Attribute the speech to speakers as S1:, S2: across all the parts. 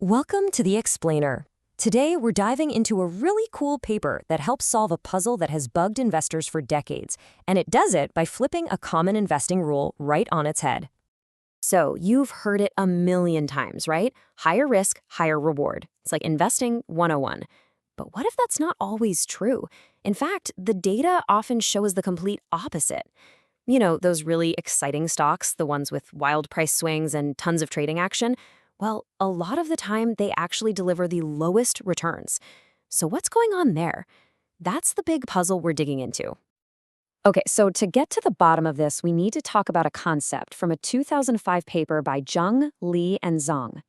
S1: Welcome to The Explainer. Today, we're diving into a really cool paper that helps solve a puzzle that has bugged investors for decades, and it does it by flipping a common investing rule right on its head. So, you've heard it a million times, right? Higher risk, higher reward. It's like investing 101. But what if that's not always true? In fact, the data often shows the complete opposite. You know, those really exciting stocks, the ones with wild price swings and tons of trading action? Well, a lot of the time, they actually deliver the lowest returns. So what's going on there? That's the big puzzle we're digging into. Okay, so to get to the bottom of this, we need to talk about a concept from a 2005 paper by Jiang, Li, and Zhang.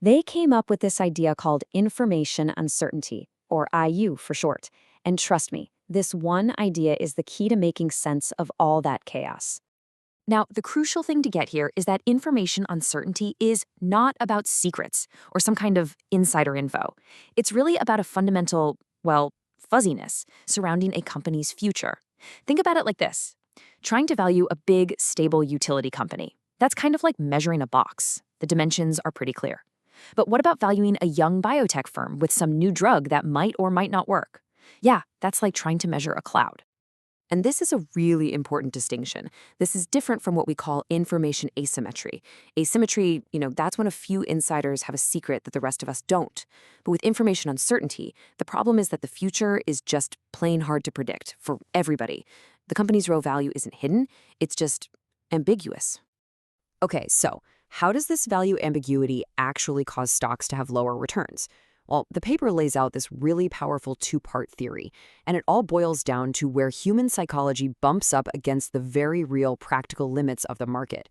S1: They came up with this idea called information uncertainty, or IU for short. And trust me, this one idea is the key to making sense of all that chaos. Now, the crucial thing to get here is that information uncertainty is not about secrets or some kind of insider info. It's really about a fundamental, fuzziness surrounding a company's future. Think about it like this. Trying to value a big, stable utility company. That's kind of like measuring a box. The dimensions are pretty clear. But what about valuing a young biotech firm with some new drug that might or might not work? Yeah, that's like trying to measure a cloud. And this is a really important distinction. This is different from what we call information asymmetry. Asymmetry, that's when a few insiders have a secret that the rest of us don't. But with information uncertainty, the problem is that the future is just plain hard to predict for everybody. The company's real value isn't hidden, it's just ambiguous. Okay, so how does this value ambiguity actually cause stocks to have lower returns? Well, the paper lays out this really powerful two-part theory, and it all boils down to where human psychology bumps up against the very real practical limits of the market.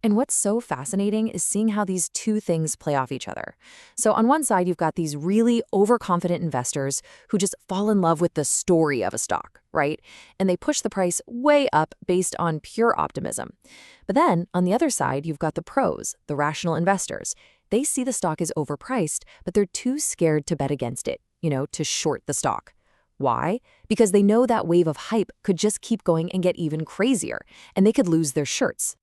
S1: And what's so fascinating is seeing how these two things play off each other. So on one side, you've got these really overconfident investors who just fall in love with the story of a stock, right? And they push the price way up based on pure optimism. But then, on the other side, you've got the pros, the rational investors. They see the stock is overpriced, but they're too scared to bet against it, to short the stock. Why? Because they know that wave of hype could just keep going and get even crazier, and they could lose their shirts.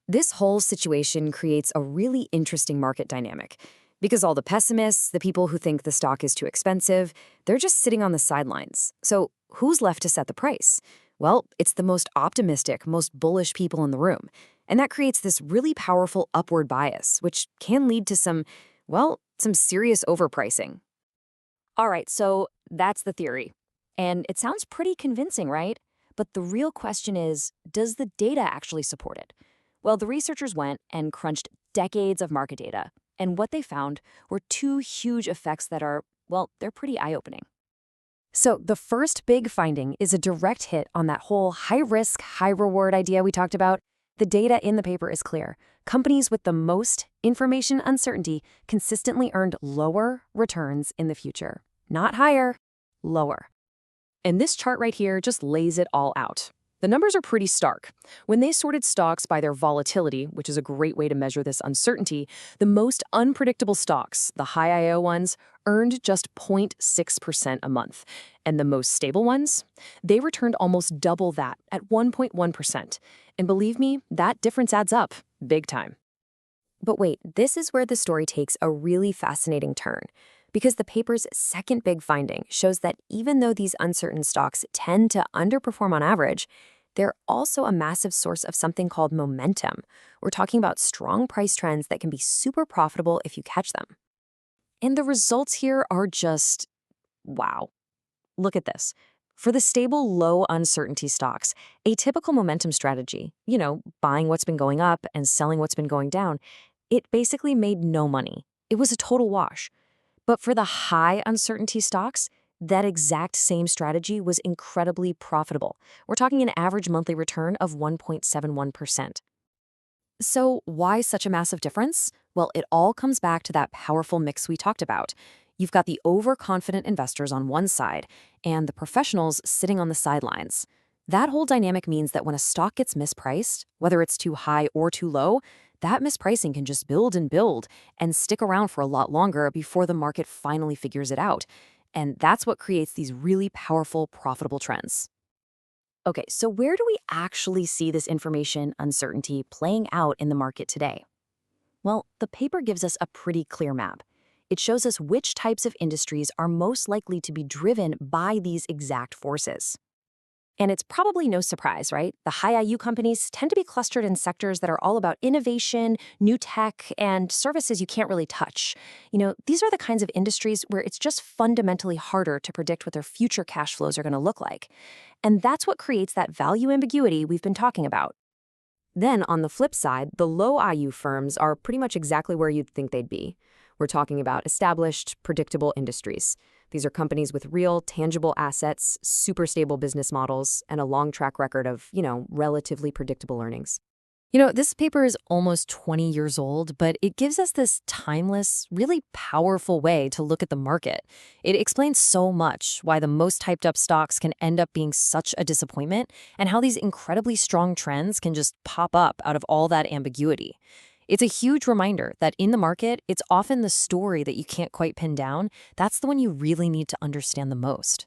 S1: This whole situation creates a really interesting market dynamic. Because all the pessimists, the people who think the stock is too expensive, they're just sitting on the sidelines. So who's left to set the price? Well, it's the most optimistic, most bullish people in the room. And that creates this really powerful upward bias, which can lead to some serious overpricing. All right, so that's the theory. And it sounds pretty convincing, right? But the real question is, does the data actually support it? Well, the researchers went and crunched decades of market data, and what they found were two huge effects that are, they're pretty eye-opening. So the first big finding is a direct hit on that whole high-risk, high-reward idea we talked about. The data in the paper is clear. Companies with the most information uncertainty consistently earned lower returns in the future. Not higher, lower. And this chart right here just lays it all out. The numbers are pretty stark. When they sorted stocks by their volatility, which is a great way to measure this uncertainty, the most unpredictable stocks, the high IO ones, earned just 0.6% a month. And the most stable ones, they returned almost double that at 1.1%. And believe me, that difference adds up big time. But wait, this is where the story takes a really fascinating turn. Because the paper's second big finding shows that even though these uncertain stocks tend to underperform on average, they're also a massive source of something called momentum. We're talking about strong price trends that can be super profitable if you catch them. And the results here are just, wow. Look at this. For the stable, low uncertainty stocks, a typical momentum strategy, buying what's been going up and selling what's been going down, it basically made no money. It was a total wash. But for the high uncertainty stocks, that exact same strategy was incredibly profitable. We're talking an average monthly return of 1.71%. So why such a massive difference? Well, it all comes back to that powerful mix we talked about. You've got the overconfident investors on one side and the professionals sitting on the sidelines. That whole dynamic means that when a stock gets mispriced, whether it's too high or too low, that mispricing can just build and stick around for a lot longer before the market finally figures it out. And that's what creates these really powerful, profitable trends. Okay, so where do we actually see this information uncertainty playing out in the market today? Well, the paper gives us a pretty clear map. It shows us which types of industries are most likely to be driven by these exact forces. And it's probably no surprise, right? The high IU companies tend to be clustered in sectors that are all about innovation, new tech, and services you can't really touch. These are the kinds of industries where it's just fundamentally harder to predict what their future cash flows are going to look like. And that's what creates that value ambiguity we've been talking about. Then, on the flip side, the low IU firms are pretty much exactly where you'd think they'd be. We're talking about established, predictable industries. These are companies with real, tangible assets, super stable business models, and a long track record of, relatively predictable earnings. This paper is almost 20 years old, but it gives us this timeless, really powerful way to look at the market. It explains so much why the most hyped up stocks can end up being such a disappointment and how these incredibly strong trends can just pop up out of all that ambiguity. It's a huge reminder that in the market, it's often the story that you can't quite pin down. That's the one you really need to understand the most.